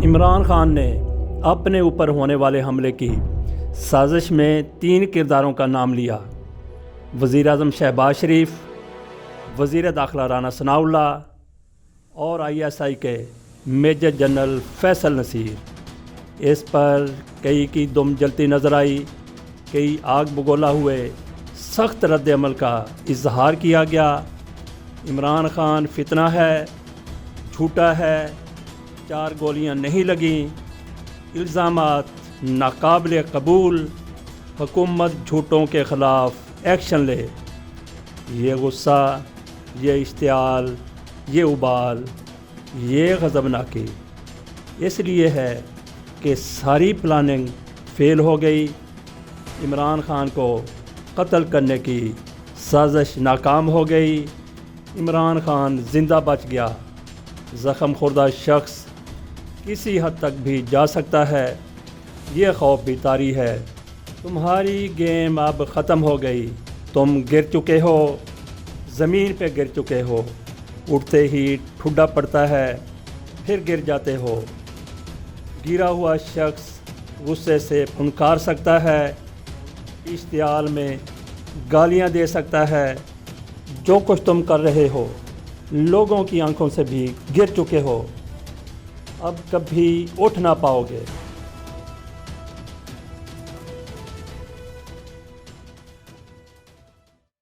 عمران خان نے اپنے اوپر ہونے والے حملے کی سازش میں 3 کرداروں کا نام لیا: وزیر اعظم شہباز شریف، وزیر داخلہ رانا ثناء اللہ اور ISI کے میجر جنرل فیصل نصیر۔ اس پر کئی کی دم جلتی نظر آئی، کئی آگ بگولا ہوئے سخت رد عمل کا اظہار کیا گیا۔ عمران خان فتنہ ہے، جھوٹا ہے، 4 گولیاں نہیں لگیں، الزامات ناقابل قبول، حکومت جھوٹوں کے خلاف ایکشن لے۔ یہ غصہ، یہ اشتعال، یہ ابال، یہ غضبناکی اس لیے ہے کہ ساری پلاننگ فیل ہو گئی۔ عمران خان کو قتل کرنے کی سازش ناکام ہو گئی۔ عمران خان زندہ بچ گیا۔ زخم خوردہ شخص کسی حد تک بھی جا سکتا ہے، یہ خوف بھی طاری ہے۔ تمہاری گیم اب ختم ہو گئی، تم گر چکے ہو، زمین پہ گر چکے ہو، اٹھتے ہی ٹھڈا پڑتا ہے، پھر گر جاتے ہو۔ گرا ہوا شخص غصے سے پھنکار سکتا ہے، اشتعال میں گالیاں دے سکتا ہے۔ جو کچھ تم کر رہے ہو، لوگوں کی آنکھوں سے بھی گر چکے ہو، اب کبھی اٹھ نہ پاؤ گے۔